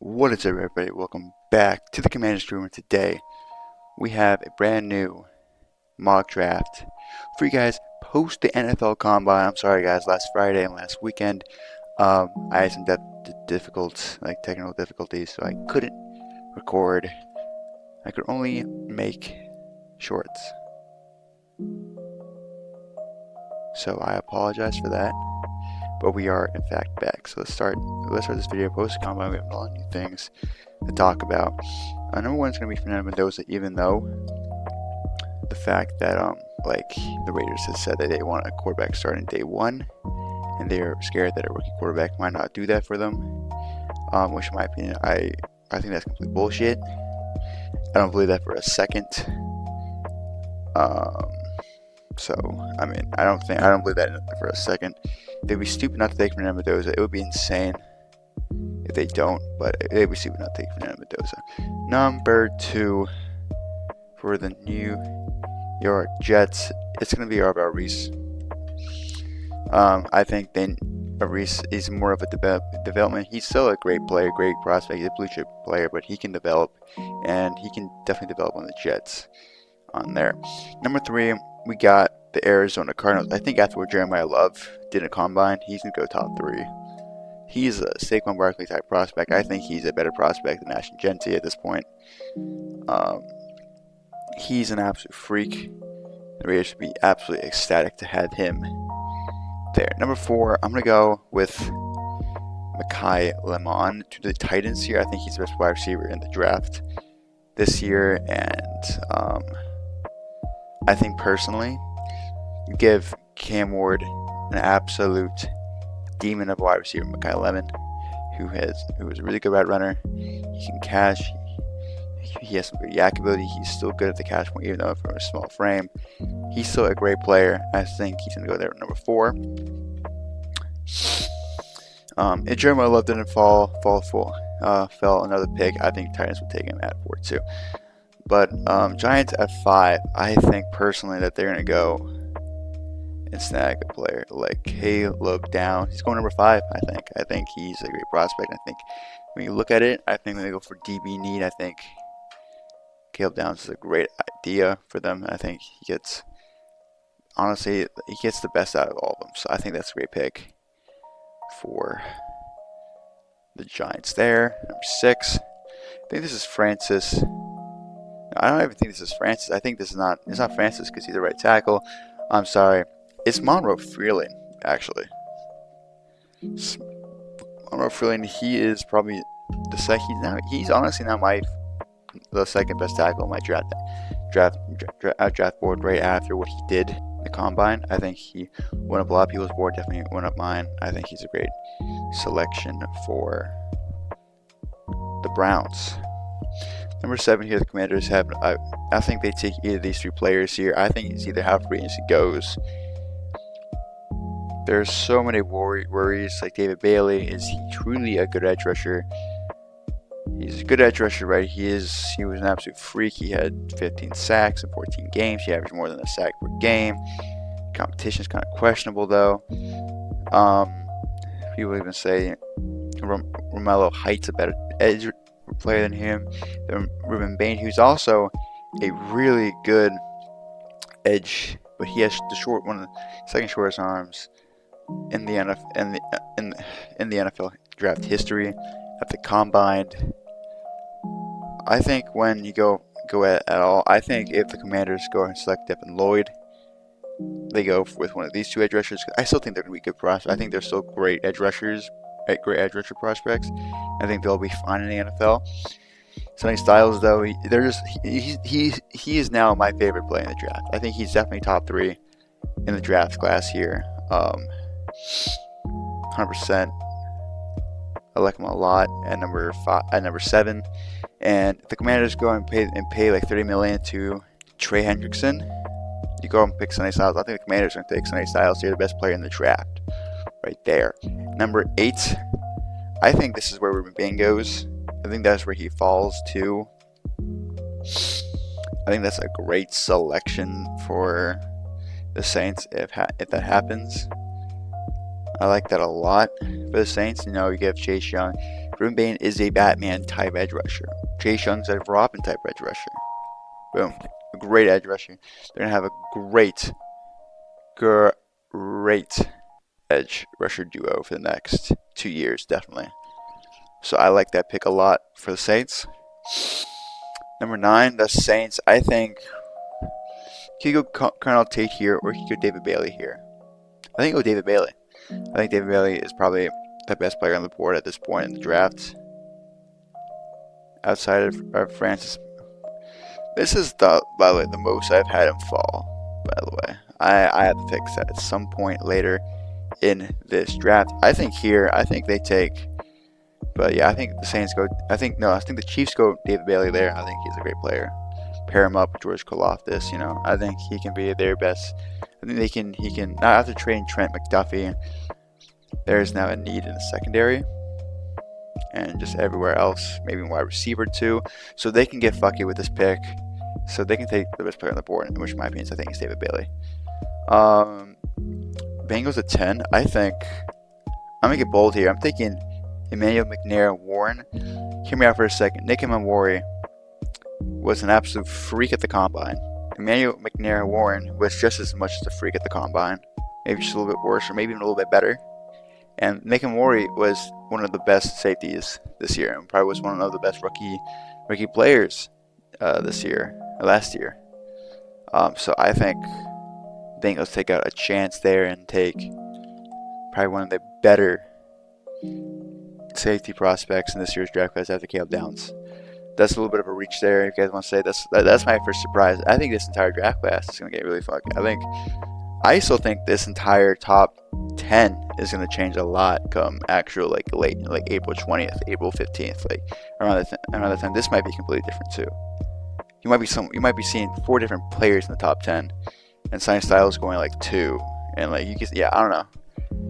What is up, everybody? Welcome back to the Commanders Room. Today we have a brand new mock draft for you guys post the NFL Combine. I'm sorry, guys. Last Friday and last weekend, I had some technical difficulties, so I couldn't record. I could only make shorts, so I apologize for that. But we are in fact back. So let's start this video post Combine. We have a lot of new things to talk about. Number one is going to be Fernando Mendoza, even though the fact that the Raiders has said that they want a quarterback starting day one, and they're scared that a rookie quarterback might not do that for them. Which in my opinion, I think that's complete bullshit. I don't believe that for a second. So I mean, I don't believe that for a second. They'd be stupid not to take Fernando Mendoza. It would be insane if they don't, but they'd be stupid not to take Fernando Mendoza. Number two, for the New York Jets, it's going to be about Reese. I think Reese is more of a development. He's still a great player, great prospect. He's a blue chip player, but he can develop, and he can definitely develop on the Jets on there. Number three, we got the Arizona Cardinals. I think after what Jeremiah Love did a combine, he's going to go top three. He's a Saquon Barkley type prospect. I think he's a better prospect than Ashton Genty at this point. He's an absolute freak. The Raiders should be absolutely ecstatic to have him there. Number four, I'm going to go with Mekhi Lemon to the Titans here. I think he's the best wide receiver in the draft this year, and I think personally, you give Cam Ward an absolute demon of a wide receiver, Mekhi Lemon, who is a really good route runner. He can catch. He has some good yak ability. He's still good at the catch point, even though from a small frame. He's still a great player. I think he's going to go there at number four. If Jeremiah Love didn't fell another pick, I think Titans would take him at 4 too. But Giants at 5, I think personally that they're going to go and snag a player like Caleb Downs. He's going number 5, I think he's a great prospect. I think when you look at it, I think when they go for DB need, I think Caleb Downs is a great idea for them. I think he gets the best out of all of them. So I think that's a great pick for the Giants there. Number 6, I think this is Francis. I don't even think this is Francis. I think it's not Francis because he's the right tackle. I'm sorry. It's Monroe Freeland, actually. Monroe Freeland, he is probably the second. He's honestly now the second best tackle on my draft board right after what he did in the combine. I think he went up a lot of people's board, definitely went up mine. I think he's a great selection for the Browns. Number 7 here, the Commanders have. I think they take either of these 3 players here. I think it's either how free agency goes. There's so many worries. Like David Bailey, is he truly a good edge rusher? He's a good edge rusher, right? He was an absolute freak. He had 15 sacks in 14 games. He averaged more than a sack per game. Competition is kind of questionable, though. People even say Romello Height's a better edge player than him. Then Ruben Bain, who's also a really good edge, but he has one of the second shortest arms in the NFL draft history. At the combine, I think when you go at all, I think if the Commanders go and select Devin Lloyd, they go with one of these 2 edge rushers. I still think they're going to be good prospects. I think they're still great edge rushers, great edge rusher prospects. I think they'll be fine in the NFL. Sonny Styles, though, he is now my favorite player in the draft. I think he's definitely top 3 in the draft class here. 100%. I like him a lot at number 7. And if the Commanders go and pay like $30 million to Trey Hendrickson, you go and pick Sonny Styles. I think the Commanders are going to take Sonny Styles. They're the best player in the draft, right there. Number 8, I think this is where Ruben Bain goes. I think that's where he falls to. I think that's a great selection for the Saints if that happens. I like that a lot for the Saints. You know, you give Chase Young, Ruben Bain is a Batman type edge rusher. Chase Young's a Robin type edge rusher. Boom. A great edge rusher. They're going to have a great edge rusher duo for the next 2 years, definitely. So I like that pick a lot for the Saints. Number 9, the Saints. I think he could go Colonel Tate here, or he could go David Bailey here. I think go David Bailey. I think David Bailey is probably the best player on the board at this point in the draft. Outside of Francis. This is, by the way, the most I've had him fall, by the way. I have to fix that at some point later in this draft. I think they take... But yeah, I think the Saints go... I think the Chiefs go David Bailey there. I think he's a great player. Pair him up with George Karlaftis, you know. I think he can be their best... I think he can... Not after trading Trent McDuffie, there's now a need in the secondary. And just everywhere else. Maybe wide receiver too. So they can get fucky with this pick. So they can take the best player on the board, which in my opinion I think is David Bailey. Bengals at 10. I think... I'm going to get bold here. I'm thinking Emmanuel McNair Warren. Hear me out for a second. Nick Imamori was an absolute freak at the combine. Emmanuel McNair Warren was just as much as a freak at the combine. Maybe just a little bit worse, or maybe even a little bit better. And Nick Imamori was one of the best safeties this year, and probably was one of the best rookie players last year. So I think Bengals take out a chance there and take probably one of the better safety prospects in this year's draft class after Caleb Downs. That's a little bit of a reach there. If you guys want to say that's my first surprise. I think this entire draft class is going to get really fucking. I still think this entire top 10 is going to change a lot come actual late April 20th, April 15th, around that time. This might be completely different too. You might be seeing 4 different players in the top 10, and Sign Styles going 2, and you can I don't know.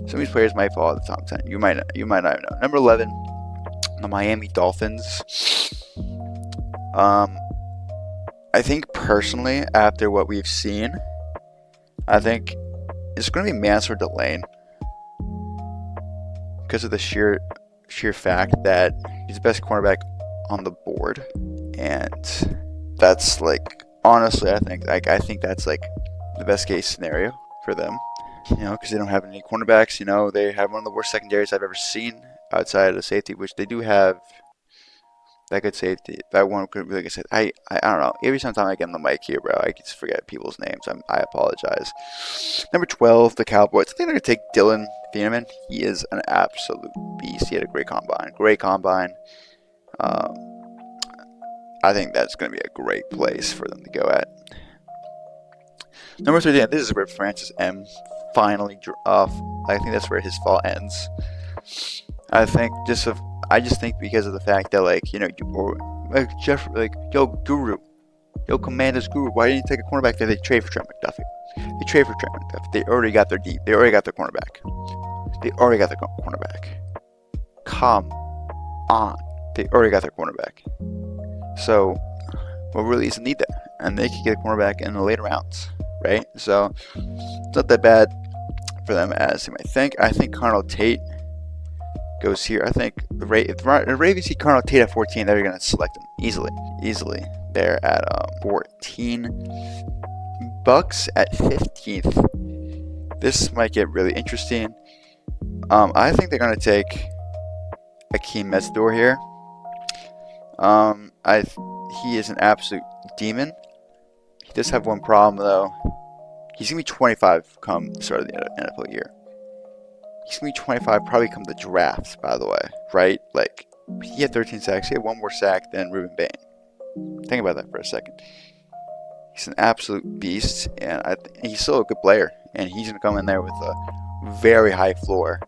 Some of these players might fall at the top 10. You might not even know. Number 11, the Miami Dolphins. I think personally, after what we've seen, I think it's going to be Mansour Delane because of the sheer fact that he's the best cornerback on the board, and that's honestly, I think that's the best case scenario for them. Because they don't have any cornerbacks. They have one of the worst secondaries I've ever seen outside of the safety, which they do have that good safety. That one could really good safety. I don't know. Every time I get on the mic here, bro, I just forget people's names. I apologize. Number 12, the Cowboys. I think they're going to take Dylan Thieneman. He is an absolute beast. He had a great combine. I think that's going to be a great place for them to go at. Number 13, this is where Francis M. finally off. I think that's where his fall ends. I just think because of the fact that yo Guru, yo Commander's Guru, why didn't you take a cornerback there? They trade for Trent McDuffie. They already got their deep. They already got their cornerback. Come on, they already got their cornerback. So, what really is the need there? And they could get a cornerback in the later rounds, right? So, it's not that bad for them as you might think. I think Colonel Tate goes here. I think the Ravens see Colonel Tate at 14, they're going to select him easily. They're at 14. Bucks at 15th. This might get really interesting. I think they're going to take Akeem Metzidor here. He is an absolute demon. He does have one problem though. He's going to be 25 come the start of the NFL year. He's going to be 25 probably come the draft, by the way, right? He had 13 sacks. He had one more sack than Ruben Bain. Think about that for a second. He's an absolute beast, and he's still a good player. And he's going to come in there with a very high floor.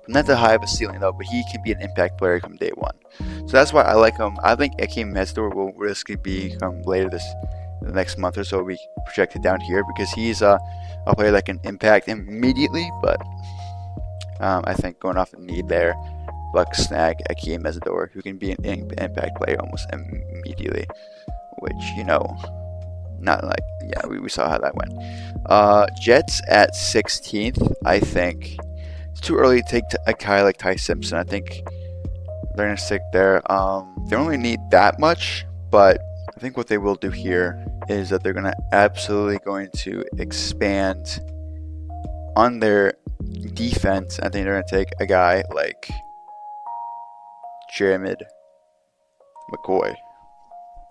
Not that high of a ceiling, though, but he can be an impact player come day one. So that's why I like him. I think Akeem Metzidor will riskily become later the next month or so. We projected down here because he's a player that can impact immediately, but I think going off the need there, Bucks snag Akeem Metzidor, who can be an impact player almost immediately, which, we saw how that went. Jets at 16th. I think it's too early to take a guy like Ty Simpson. I think they're going to stick there. They don't really need that much, but I think what they will do here is that they're going to absolutely going to expand on their defense. I think they're going to take a guy like Jeremy McCoy.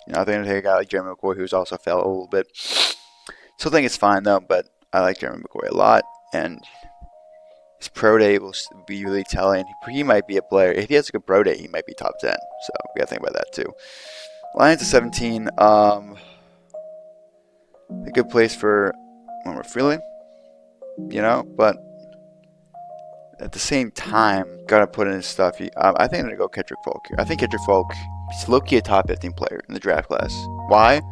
You know, I think they're going to take a guy like Jeremy McCoy, who's also fell a little bit. Still think it's fine though, but I like Jeremy McCoy a lot, and his pro day will be really telling. He might be a player. If he has a good pro day, he might be top 10. So we gotta think about that too. Lions at 17. A good place for when we're feeling, you know, but at the same time, gotta put in his stuff. I think I'm gonna go Kendrick Folk here. I think Kendrick Folk is low-key a top 15 player in the draft class. Why?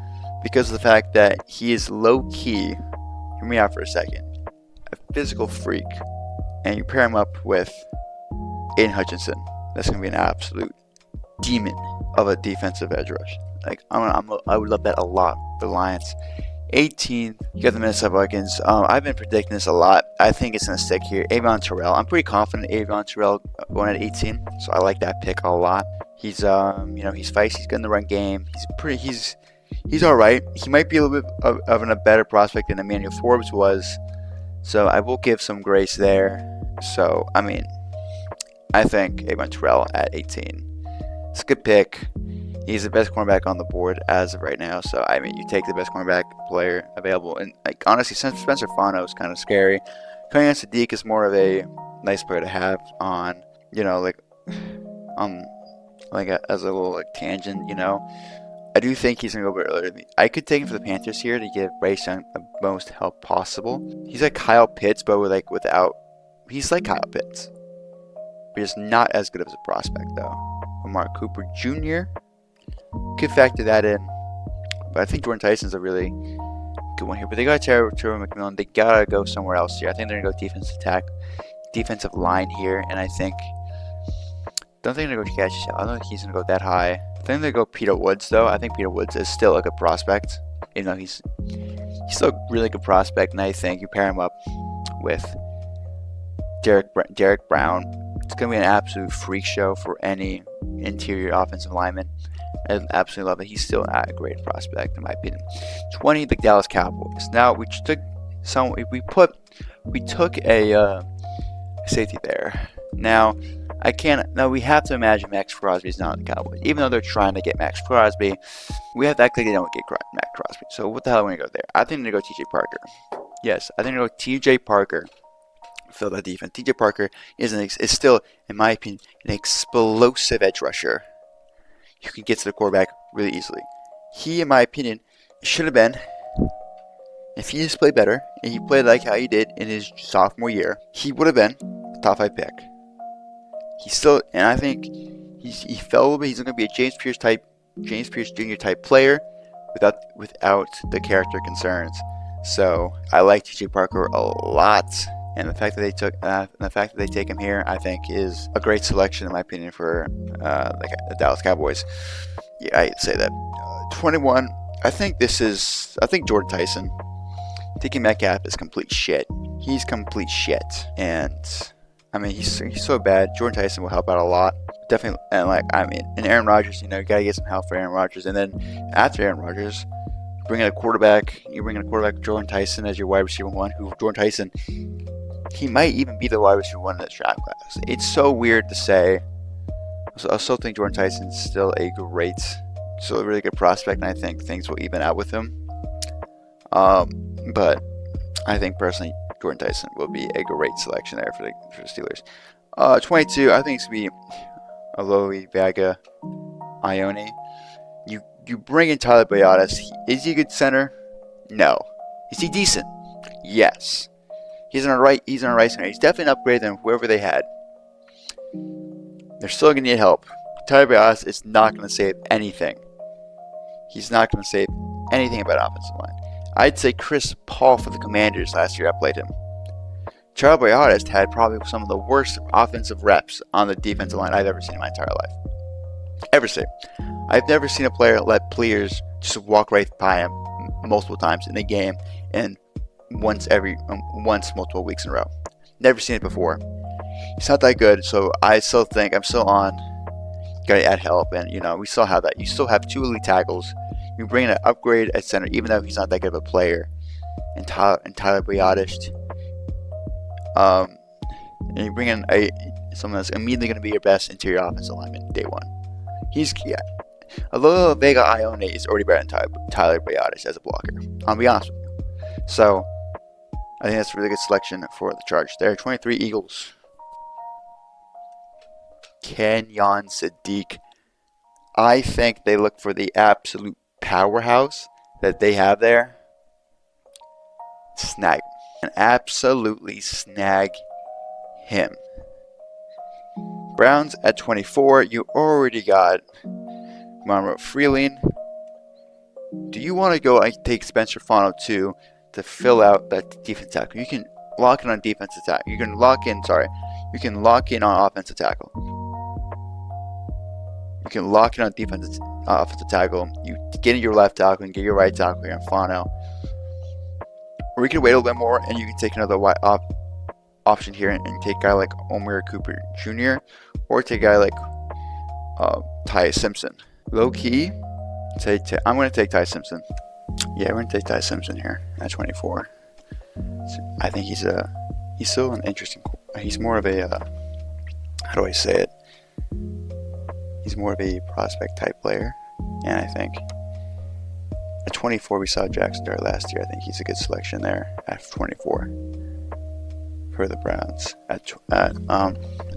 Because of the fact that he is low-key, hear me out for a second, a physical freak. And you pair him up with Aiden Hutchinson. That's going to be an absolute demon of a defensive edge rush. Like, I would love that a lot for the Lions. 18, you got the Minnesota Vikings. I've been predicting this a lot. I think it's going to stick here. Avon Terrell. I'm pretty confident Avon Terrell going at 18. So I like that pick a lot. He's, he's feisty. He's good in the run game. He's all right. He might be a little bit of a better prospect than Emmanuel Forbes was. So I will give some grace there. So, I mean, I think Avon Terrell at 18. It's a good pick. He's the best cornerback on the board as of right now. So, I mean, you take the best cornerback player available. And, like, honestly, Spencer Fano is kind of scary. Koyan Sadiq is more of a nice player to have on, you know, as a little, like, tangent, you know. I do think he's going to go a bit earlier. I could take him for the Panthers here to give Bryce Young the most help possible. He's like Kyle Pitts, but without... He's like Kyle Pitts. But he's not as good of a prospect, though. Amari Cooper Jr. Could factor that in. But I think Jordan Tyson's a really good one here. But they got Terry McMillan. They got to go somewhere else here. I think they're going to go defensive line here. And I think... Don't think they're going to go Cassius. I don't think he's going to go that high. I think they go Peter Woods, though. I think Peter Woods is still a good prospect. You know, he's still a really good prospect, and I think you pair him up with Derek Brown. It's going to be an absolute freak show for any interior offensive lineman. I absolutely love it. He's still a great prospect, in my opinion. 20, the Dallas Cowboys. Now, we took a safety there. Now, we have to imagine Max Crosby's not in the Cowboys. Even though they're trying to get Max Crosby, we have to act like they don't get Max Crosby. So what the hell are we going to go there? I think they're going to go TJ Parker. Yes, I think they're going to go TJ Parker. Fill that defense. TJ Parker is still, in my opinion, an explosive edge rusher. You can get to the quarterback really easily. He, in my opinion, should have been, if he just played better, and he played like how he did in his sophomore year, he would have been a top 5 pick. He's still, and I think he fell a little bit. He's going to be a James Pierce Jr. type player without the character concerns. So I like TJ Parker a lot, and the fact that they take him here, I think, is a great selection in my opinion for the Dallas Cowboys. Yeah, I say that. 21. I think Jordan Tyson. Taking Metcalf is complete shit. He's complete shit, and I mean, he's so bad. Jordan Tyson will help out a lot. Definitely, and Aaron Rodgers, you gotta get some help for Aaron Rodgers. And then after Aaron Rodgers, you bring in a quarterback, Jordan Tyson, as your wide receiver 1, Jordan Tyson, he might even be the wide receiver 1 in the draft class. It's so weird to say. I still think Jordan Tyson's still a really good prospect, and I think things will even out with him. But I think personally, Jordan Tyson will be a great selection there for the Steelers. 22, I think it's going to be Alohi Vega Ione. You bring in Tyler Boyatis. Is he a good center? No. Is he decent? Yes. He's on a right center. He's definitely an upgrade than whoever they had. They're still going to need help. Tyler Boyatis is not going to save anything. He's not going to save anything about offensive line. I'd say Chris Paul for the Commanders last year I played him. Tyler Boyatis had probably some of the worst offensive reps on the defensive line I've ever seen in my entire life. I've never seen a player let players just walk right by him multiple times in a game and once multiple weeks in a row. Never seen it before. He's not that good, so I'm still on gotta add help, and we saw how that you still have 2 elite tackles. You bring in an upgrade at center, even though he's not that good of a player, and Tyler Biotis. And you bring in someone that's immediately going to be your best interior offensive lineman day one. Although Vega Ione is already better than Tyler Biotis as a blocker. I'll be honest with you. So I think that's a really good selection for the Charge. There are 23 Eagles. Kenyon Sadiq. I think they look for the absolute powerhouse that they have there. Snag. And absolutely snag him. Browns at 24. You already got Monroe Freeling. Do you want to go and take Spencer Fano too to fill out that defense tackle? You can lock in on defensive tackle. You can lock in on offensive tackle. You can lock in on offensive tackle. You get in your left tackle and get your right tackle here in Fano. Or you can wait a little bit more and you can take another option here and take a guy like Omar Cooper Jr. or take a guy like Ty Simpson. Low key, I'm going to take Ty Simpson. Yeah, we're going to take Ty Simpson here at 24. So I think he's still an interesting. He's more of a how do I say it? He's more of a prospect type player, and I think at 24 we saw Jackson Dart last year. I think he's a good selection there at 24 for the Browns at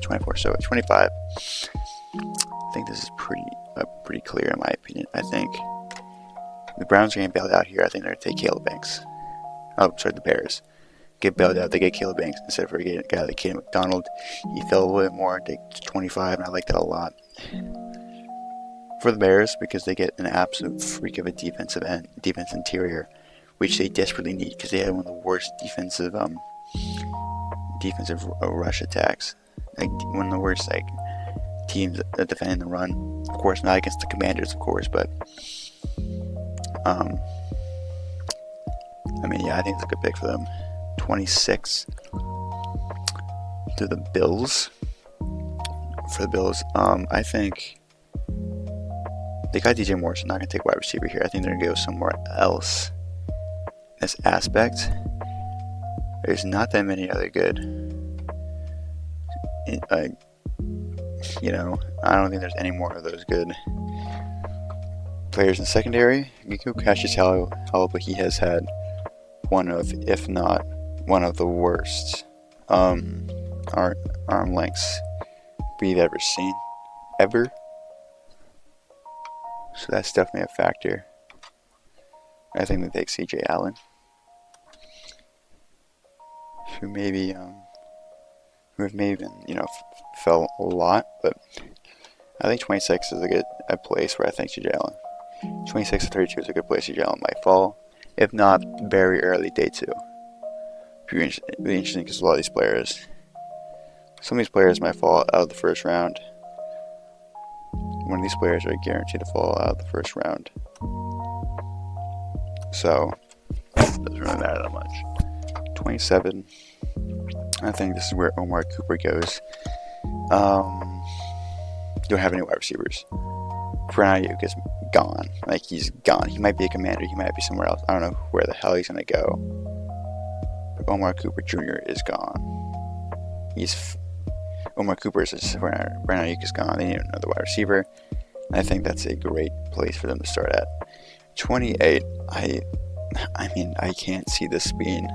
24. So at 25, I think this is pretty clear in my opinion. I think the Browns are getting bailed out here. I think they're going to take Caleb Banks. Oh, sorry, the Bears get bailed out. They get Caleb Banks instead of getting a guy like Caden McDonald. He fell a little bit more. Take 25, and I like that a lot for the Bears because they get an absolute freak of a defense interior, which they desperately need because they had one of the worst defensive rush attacks. Like one of the worst teams defending the run. Of course, not against the Commanders, of course, but I think it's a good pick for them. 26 to the Bills. For the Bills, I think they got DJ Moore, so I'm not going to take wide receiver here. I think they're going to go somewhere else. This aspect, there's not that many other good. I don't think there's any more of those good players in secondary. Nico Cassius Hall, but he has had one of, if not one of the worst arm lengths we've ever seen. Ever. So that's definitely a factor. I think they take CJ Allen, who maybe fell a lot, but I think 26 is a place where I think CJ Allen. 26 to 32 is a good place CJ Allen might fall, if not very early day 2. Really interesting because a lot of these players, some of these players might fall out of the first round. One of these players are guaranteed to fall out of the first round. So, it doesn't really matter that much. 27. I think this is where Omar Cooper goes. Don't have any wide receivers. Brandon Ayuk is gone. He's gone. He might be a Commander. He might be somewhere else. I don't know where the hell he's going to go. But Omar Cooper Jr. is gone. Omar Cooper is Brandon Ayuk is gone. They need another wide receiver. I think that's a great place for them to start at. 28. I can't see this being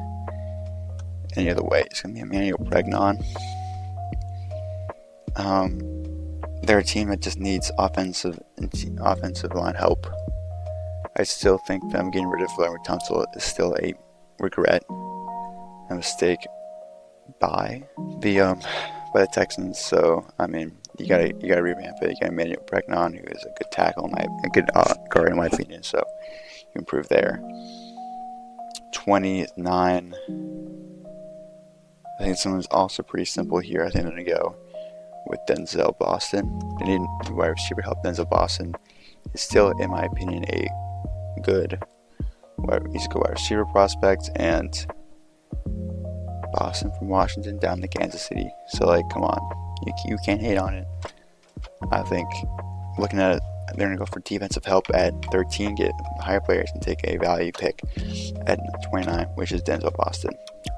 any other way. It's going to be Emmanuel Pregnon. They're a team that just needs offensive line help. I still think them getting rid of Larry Tunsil is still a regret, a mistake by the Texans. So you gotta revamp it. You got Emmanuel Pregnon, who is a good tackle, a good guard in my opinion. So you improve there. 29. I think someone's also pretty simple here. I think I'm gonna go with Denzel Boston. They need wide receiver help. Denzel Boston is still, in my opinion, he's a good wide receiver prospect, and Boston from Washington down to Kansas City. So come on, you can't hate on it. I think looking at it, they're going to go for defensive help at 13, get higher players, and take a value pick at 29, which is Denzel Boston.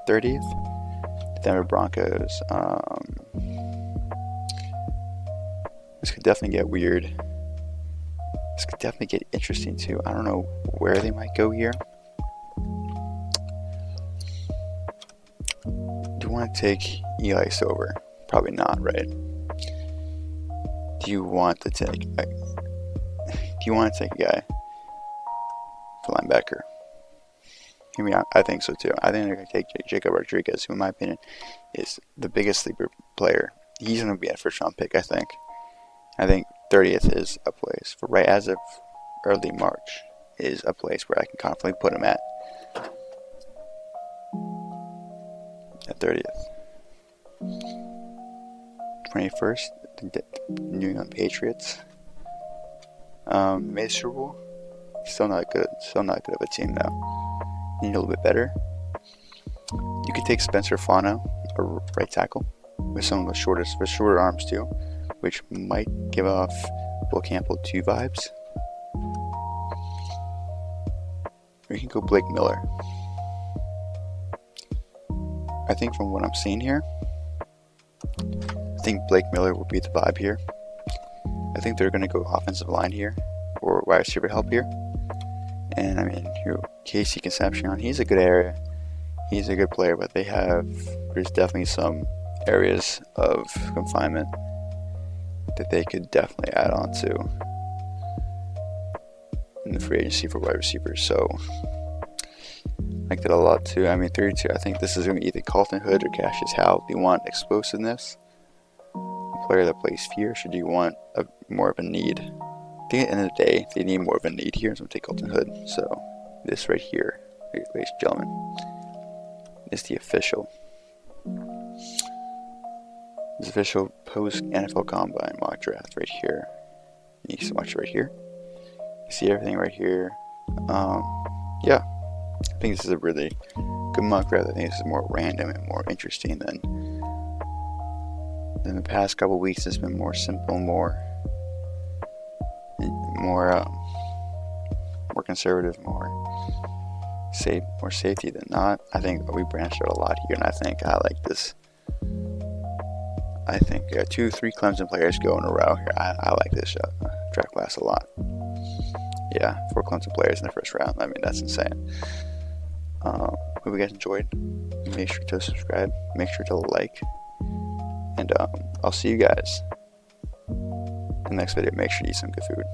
30th, Denver Broncos. This could definitely get weird. This could definitely get interesting too. I don't know where they might go here. Do you want to take Eli Silver? Probably not, right? Do you want to take a guy for linebacker? I mean, I think so too. I think they're going to take Jacob Rodriguez, who in my opinion is the biggest sleeper player. He's going to be a first round pick, I think. I think 30th is a place for right as of early March is a place where I can confidently put him at 30th. 21st, the New England Patriots. Made Super Bowl. Still not good. Still not good of a team though. Need a little bit better. You could take Spencer Fano, a right tackle, with some of the shorter arms too, which might give off Will Campbell 2 vibes. Or you can go Blake Miller. I think from what I'm seeing here, I think Blake Miller will be the vibe here. I think they're going to go offensive line here, or wide receiver help here. And I mean, Casey Concepcion, he's a good area. He's a good player, but there's definitely some areas of confinement that they could definitely add on to in the free agency for wide receivers. So I like that a lot too. I mean, 32, I think this is going to be either Carlton Hood or Cassius Howell. Do you want explosiveness? A player that plays fierce, or do you want more of a need? I think at the end of the day, they need more of a need here, so I'm going to take Carlton Hood. So this right here, ladies and gentlemen, is the official post NFL Combine mock draft right here. You can watch it right here. You see everything right here. Yeah, I think this is a really good mock draft. I think this is more random and more interesting than the past couple weeks. It's been more simple, more conservative, more safety than not. I think we branched out a lot here, and I think I like this. I think 2-3 Clemson players go in a row here. I like this draft class a lot. Yeah, 4 Clemson players in the first round. I mean, that's insane. Hope you guys enjoyed. Make sure to subscribe. Make sure to like. And I'll see you guys in the next video. Make sure to eat some good food.